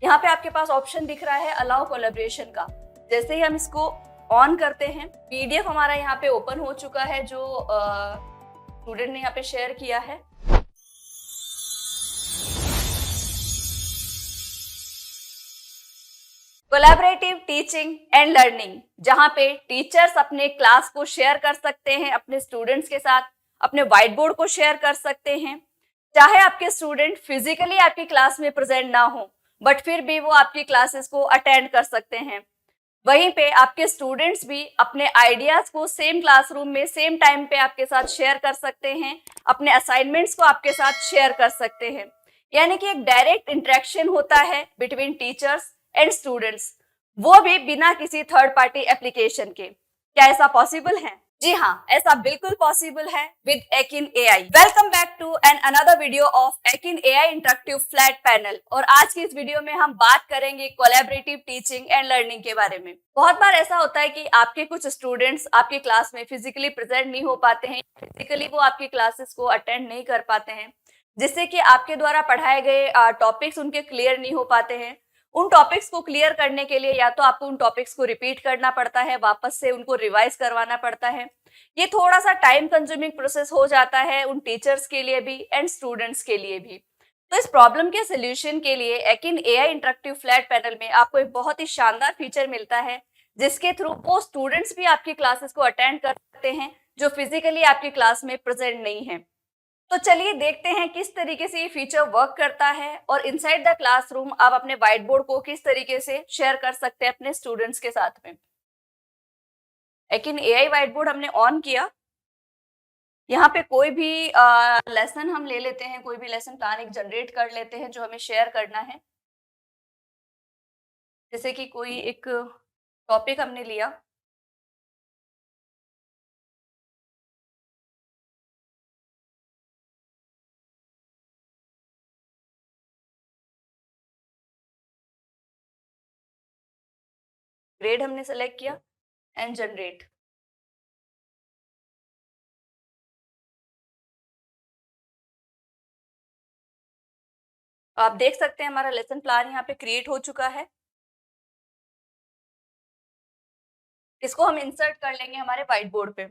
यहाँ पे आपके पास ऑप्शन दिख रहा है अलाउ कोलैबोरेशन का। जैसे ही हम इसको ऑन करते हैं, पीडीएफ हमारा यहाँ पे ओपन हो चुका है जो स्टूडेंट ने यहाँ पे शेयर किया है। कोलैबोरेटिव टीचिंग एंड लर्निंग, जहाँ पे टीचर्स अपने क्लास को शेयर कर सकते हैं अपने स्टूडेंट्स के साथ, अपने व्हाइट बोर्ड को शेयर कर सकते हैं। चाहे आपके स्टूडेंट फिजिकली आपकी क्लास में प्रेजेंट ना हो, बट फिर भी वो आपकी क्लासेस को अटेंड कर सकते हैं। वहीं पे आपके स्टूडेंट्स भी अपने आइडियाज को सेम क्लासरूम में सेम टाइम पे आपके साथ शेयर कर सकते हैं, अपने असाइनमेंट्स को आपके साथ शेयर कर सकते हैं। यानी कि एक डायरेक्ट इंटरेक्शन होता है बिटवीन टीचर्स एंड स्टूडेंट्स, वो भी बिना किसी थर्ड पार्टी एप्लीकेशन के। क्या ऐसा पॉसिबल है? जी हाँ, ऐसा बिल्कुल पॉसिबल है with Eakin AI. Welcome back to an another video of Akin AI interactive flat panel. और आज की इस वीडियो में हम बात करेंगे कोलैबोरेटिव टीचिंग एंड लर्निंग के बारे में। बहुत बार ऐसा होता है कि आपके कुछ स्टूडेंट्स आपकी क्लास में फिजिकली प्रेजेंट नहीं हो पाते हैं, फिजिकली वो आपकी क्लासेस को अटेंड नहीं कर पाते हैं, जिससे कि आपके द्वारा पढ़ाए गए टॉपिक्स उनके क्लियर नहीं हो पाते हैं। उन टॉपिक्स को क्लियर करने के लिए या तो आपको उन टॉपिक्स को रिपीट करना पड़ता है, वापस से उनको रिवाइज करवाना पड़ता है। ये थोड़ा सा टाइम कंज्यूमिंग प्रोसेस हो जाता है उन टीचर्स के लिए भी एंड स्टूडेंट्स के लिए भी। तो इस प्रॉब्लम के सोल्यूशन के लिए Eakin AI interactive flat panel में आपको एक बहुत ही शानदार फीचर मिलता है, जिसके थ्रू वो स्टूडेंट्स भी आपकी क्लासेस को अटेंड कर सकते हैं जो फिजिकली आपकी क्लास में प्रेजेंट नहीं है। तो चलिए देखते हैं किस तरीके से ये फीचर वर्क करता है और इनसाइड द क्लासरूम आप अपने व्हाइट बोर्ड को किस तरीके से शेयर कर सकते हैं अपने स्टूडेंट्स के साथ में। लेकिन एआई व्हाइट बोर्ड हमने ऑन किया। यहाँ पे कोई भी लेसन हम ले लेते हैं, कोई भी लेसन प्लान एक जनरेट कर लेते हैं जो हमें शेयर करना है। जैसे कि कोई एक टॉपिक हमने लिया, ग्रेड हमने सेलेक्ट किया एंड जनरेट। आप देख सकते हैं हमारा लेसन प्लान यहाँ पे क्रिएट हो चुका है। इसको हम इंसर्ट कर लेंगे हमारे व्हाइट बोर्ड पे।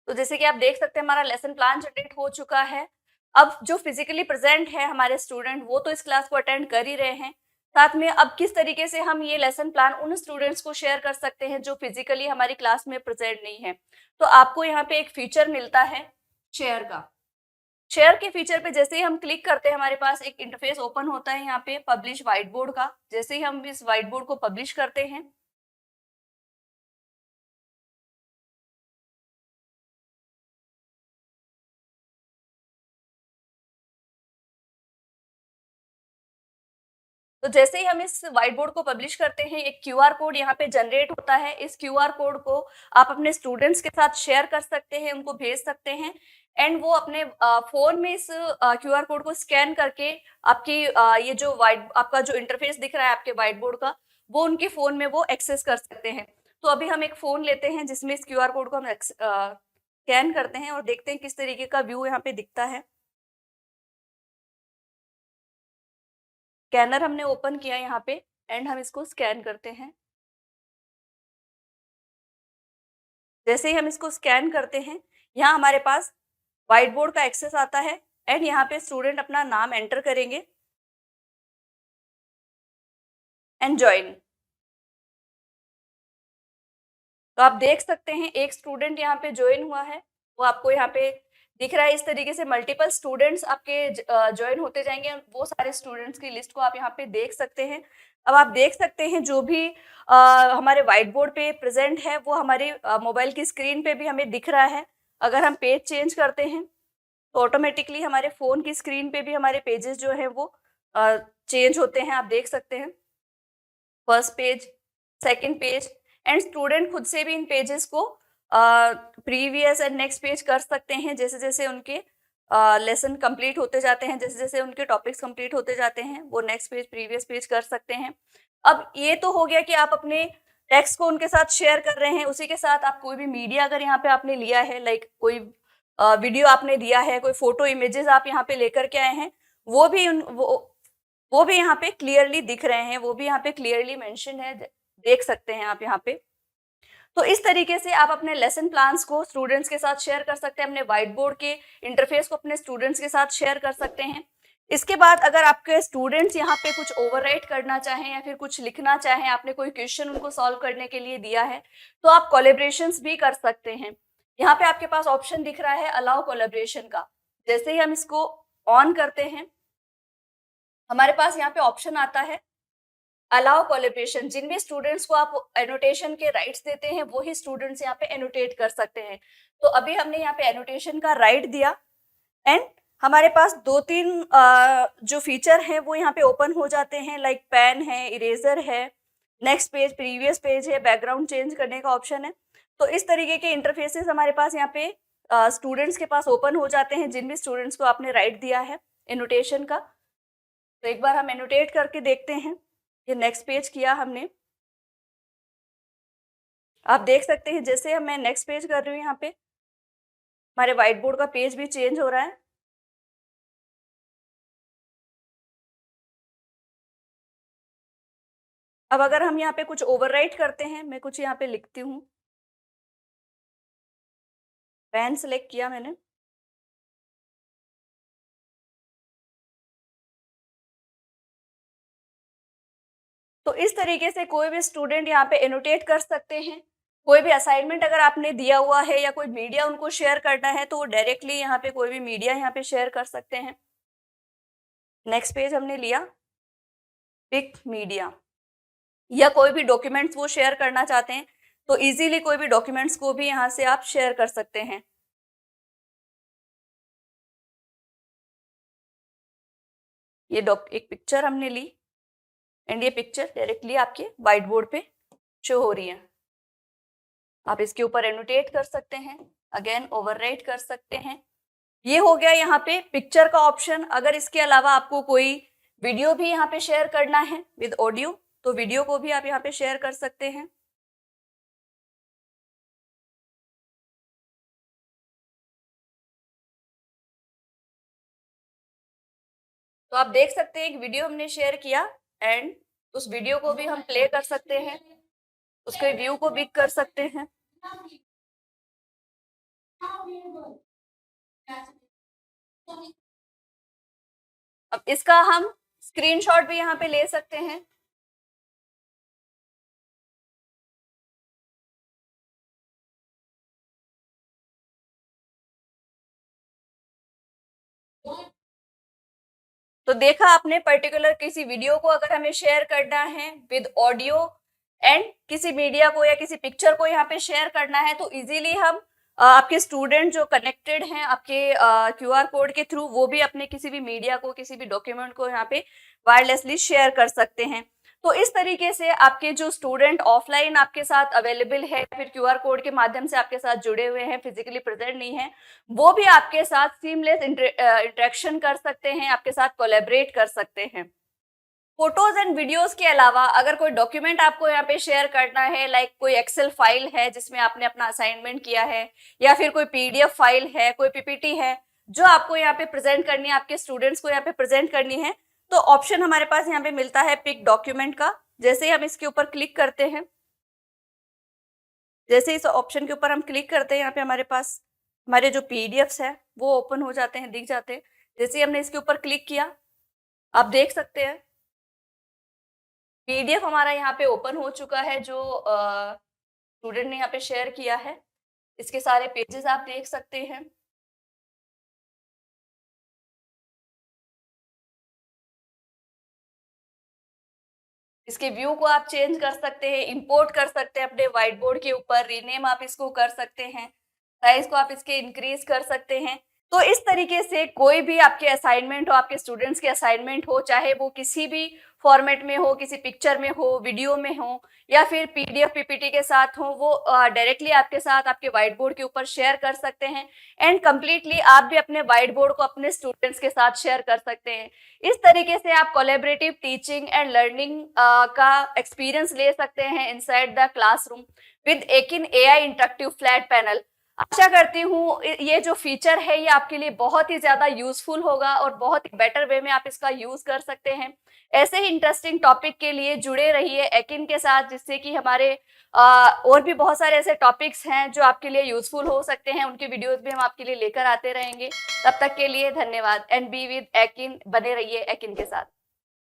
तो जैसे कि आप देख सकते हैं हमारा लेसन प्लान जनरेट हो चुका है। अब जो फिजिकली प्रेजेंट है हमारे स्टूडेंट, वो तो इस क्लास को अटेंड कर ही रहे हैं। साथ में अब किस तरीके से हम ये लेसन प्लान उन स्टूडेंट्स को शेयर कर सकते हैं जो फिजिकली हमारी क्लास में प्रेजेंट नहीं है। तो आपको यहाँ पे एक फीचर मिलता है शेयर का। शेयर के फीचर पे जैसे ही हम क्लिक करते हैं, हमारे पास एक इंटरफेस ओपन होता है यहाँ पे पब्लिश व्हाइट बोर्ड का। जैसे ही हम इस व्हाइट बोर्ड को पब्लिश करते हैं, तो जैसे ही हम इस व्हाइट बोर्ड को पब्लिश करते हैं, एक क्यूआर कोड यहाँ पे जनरेट होता है। इस क्यूआर कोड को आप अपने स्टूडेंट्स के साथ शेयर कर सकते हैं, उनको भेज सकते हैं एंड वो अपने फोन में इस क्यूआर कोड को स्कैन करके आपकी ये जो व्हाइट आपका जो इंटरफेस दिख रहा है आपके व्हाइट बोर्ड का, वो उनके फोन में वो एक्सेस कर सकते हैं। तो अभी हम एक फोन लेते हैं जिसमें इस क्यूआर कोड को हम स्कैन करते हैं और देखते हैं किस तरीके का व्यू यहाँ पे दिखता है। स्कैनर हमने ओपन किया यहाँ पे एंड हम इसको स्कैन करते हैं। जैसे ही हम इसको स्कैन करते हैं, यहाँ हमारे पास व्हाइट बोर्ड का एक्सेस आता है एंड यहाँ पे स्टूडेंट अपना नाम एंटर करेंगे एंड ज्वाइन। तो आप देख सकते हैं एक स्टूडेंट यहाँ पे ज्वाइन हुआ है, वो आपको यहाँ पे दिख रहा है। इस तरीके से मल्टीपल स्टूडेंट्स आपके ज्वाइन होते जाएंगे। वो सारे स्टूडेंट्स की लिस्ट को आप यहाँ पे देख सकते हैं। अब आप देख सकते हैं जो भी हमारे व्हाइट बोर्ड पे प्रेजेंट है वो हमारे मोबाइल की स्क्रीन पे भी हमें दिख रहा है। अगर हम पेज चेंज करते हैं तो ऑटोमेटिकली हमारे फोन की स्क्रीन पे भी हमारे पेजेस जो हैं वो चेंज होते हैं। आप देख सकते हैं first page, second page and student खुद से भी इन पेजेस को प्रीवियस एंड नेक्स्ट पेज कर सकते हैं। जैसे जैसे उनके लेसन कंप्लीट होते जाते हैं, जैसे जैसे उनके टॉपिक्स कंप्लीट होते जाते हैं, वो नेक्स्ट पेज प्रीवियस पेज कर सकते हैं। अब ये तो हो गया कि आप अपने टेक्स्ट को उनके साथ शेयर कर रहे हैं, उसी के साथ आप कोई भी मीडिया अगर यहाँ पे आपने लिया है, लाइक कोई वीडियो आपने दिया है, कोई फोटो इमेजेस आप यहाँ पे लेकर के आए हैं, वो भी वो भी यहाँ पे क्लियरली दिख रहे हैं, वो भी यहाँ पे क्लियरली मेंशन है, देख सकते हैं आप यहाँ पे। तो इस तरीके से आप अपने लेसन प्लान्स को स्टूडेंट्स के साथ शेयर कर सकते हैं, अपने व्हाइट बोर्ड के इंटरफेस को अपने स्टूडेंट्स के साथ शेयर कर सकते हैं। इसके बाद अगर आपके स्टूडेंट्स यहाँ पे कुछ ओवरराइट करना चाहें या फिर कुछ लिखना चाहें, आपने कोई क्वेश्चन उनको सॉल्व करने के लिए दिया है, तो आप कोलैबोरेशंस भी कर सकते हैं। यहाँ पे आपके पास ऑप्शन दिख रहा है अलाउ कोलैबोरेशन का। जैसे ही हम इसको ऑन करते हैं, हमारे पास यहाँ पे ऑप्शन आता है अलाउ कोलैबोरेशन। जिन भी स्टूडेंट्स को आप एनोटेशन के राइट्स देते हैं, वो ही स्टूडेंट्स यहाँ पे एनोटेट कर सकते हैं। तो अभी हमने यहाँ पे एनोटेशन का राइट दिया एंड हमारे पास 2-3 जो फीचर है वो यहाँ पे ओपन हो जाते हैं, लाइक पेन है, इरेजर है, नेक्स्ट पेज, प्रीवियस पेज है, बैकग्राउंड चेंज करने का ऑप्शन है। तो इस तरीके के इंटरफेसेस हमारे पास यहाँ पे स्टूडेंट्स के पास ओपन हो जाते हैं, जिन भी स्टूडेंट्स को आपने राइट दिया है एनोटेशन का। तो एक बार हम एनोटेट करके देखते हैं। ये नेक्स्ट पेज किया हमने, आप देख सकते हैं जैसे मैं नेक्स्ट पेज कर रही हूँ, यहाँ पे हमारे व्हाइट बोर्ड का पेज भी चेंज हो रहा है। अब अगर हम यहाँ पे कुछ ओवरराइट करते हैं, मैं कुछ यहाँ पे लिखती हूँ, पेन सेलेक्ट किया मैंने, तो इस तरीके से कोई भी स्टूडेंट यहाँ पे एनोटेट कर सकते हैं। कोई भी असाइनमेंट अगर आपने दिया हुआ है या कोई मीडिया उनको शेयर करना है, तो वो डायरेक्टली यहाँ पे कोई भी मीडिया यहाँ पे शेयर कर सकते हैं। नेक्स्ट पेज हमने लिया पिक मीडिया, या कोई भी डॉक्यूमेंट्स वो शेयर करना चाहते हैं, तो इजीली कोई भी डॉक्यूमेंट्स को भी यहाँ से आप शेयर कर सकते हैं। ये एक पिक्चर हमने ली एंड ये पिक्चर डायरेक्टली आपके व्हाइट बोर्ड पे शो हो रही है। आप इसके ऊपर एनोटेट कर सकते हैं, अगेन ओवरराइट कर सकते हैं। ये हो गया यहाँ पे पिक्चर का ऑप्शन। अगर इसके अलावा आपको कोई वीडियो भी यहाँ पे शेयर करना है विद ऑडियो, तो वीडियो को भी आप यहाँ पे शेयर कर सकते हैं। तो आप देख सकते हैं एक वीडियो हमने शेयर किया एंड उस वीडियो को भी हम प्ले कर सकते हैं, उसके व्यू को भी कर सकते हैं। अब इसका हम स्क्रीनशॉट भी यहाँ पे ले सकते हैं। तो देखा आपने, पर्टिकुलर किसी वीडियो को अगर हमें शेयर करना है विद ऑडियो एंड किसी मीडिया को या किसी पिक्चर को यहाँ पे शेयर करना है, तो इजीली हम आपके स्टूडेंट जो कनेक्टेड हैं आपके क्यूआर कोड के थ्रू, वो भी अपने किसी भी मीडिया को, किसी भी डॉक्यूमेंट को यहाँ पे वायरलेसली शेयर कर सकते हैं। तो इस तरीके से आपके जो स्टूडेंट ऑफलाइन आपके साथ अवेलेबल है, फिर क्यूआर कोड के माध्यम से आपके साथ जुड़े हुए हैं, फिजिकली प्रेजेंट नहीं है, वो भी आपके साथ सीमलेस इंटरेक्शन कर सकते हैं, आपके साथ कोलैबोरेट कर सकते हैं। फोटोज एंड वीडियोस के अलावा अगर कोई डॉक्यूमेंट आपको यहाँ पे शेयर करना है, लाइक कोई एक्सेल फाइल है जिसमें आपने अपना असाइनमेंट किया है, या फिर कोई पीडीएफ फाइल है, कोई पीपीटी है जो आपको यहाँ पे प्रेजेंट करनी है, आपके स्टूडेंट्स को यहाँ पे प्रेजेंट करनी है, तो ऑप्शन हमारे पास यहाँ पे मिलता है पिक डॉक्यूमेंट का। जैसे ही हम इसके ऊपर क्लिक करते हैं, जैसे इस ऑप्शन के ऊपर हम क्लिक करते हैं, यहाँ पे हमारे पास हमारे जो पीडीएफ्स है वो ओपन हो जाते हैं, दिख जाते हैं। जैसे ही हमने इसके ऊपर क्लिक किया, आप देख सकते हैं पीडीएफ हमारा यहाँ पे ओपन हो चुका है, जो स्टूडेंट ने यहाँ पे शेयर किया है। इसके सारे पेजेस आप देख सकते हैं। इसके व्यू को आप चेंज कर सकते हैं, इंपोर्ट कर सकते हैं अपने व्हाइट बोर्ड के ऊपर, रीनेम आप इसको कर सकते हैं, साइज को आप इसके इंक्रीज कर सकते हैं। तो इस तरीके से कोई भी आपके असाइनमेंट हो, आपके स्टूडेंट्स के असाइनमेंट हो, चाहे वो किसी भी फॉर्मेट में हो, किसी पिक्चर में हो, वीडियो में हो, या फिर पीडीएफ पीपीटी के साथ हो, वो डायरेक्टली आपके साथ आपके व्हाइट बोर्ड के ऊपर शेयर कर सकते हैं। एंड कंप्लीटली आप भी अपने व्हाइट बोर्ड को अपने स्टूडेंट्स के साथ शेयर कर सकते हैं। इस तरीके से आप कोलैबोरेटिव टीचिंग एंड लर्निंग का एक्सपीरियंस ले सकते हैं inside the classroom with Eakin AI interactive flat panel. आशा करती हूँ ये जो फीचर है ये आपके लिए बहुत ही ज्यादा यूजफुल होगा और बहुत ही बेटर वे में आप इसका यूज कर सकते हैं। ऐसे ही इंटरेस्टिंग टॉपिक के लिए जुड़े रहिए एकिन के साथ, जिससे कि हमारे और भी बहुत सारे ऐसे टॉपिक्स हैं जो आपके लिए यूजफुल हो सकते हैं, उनके वीडियोस भी हम आपके लिए लेकर आते रहेंगे। तब तक के लिए धन्यवाद। एंड बी विद एकिन, बने रहिए एकिन के साथ।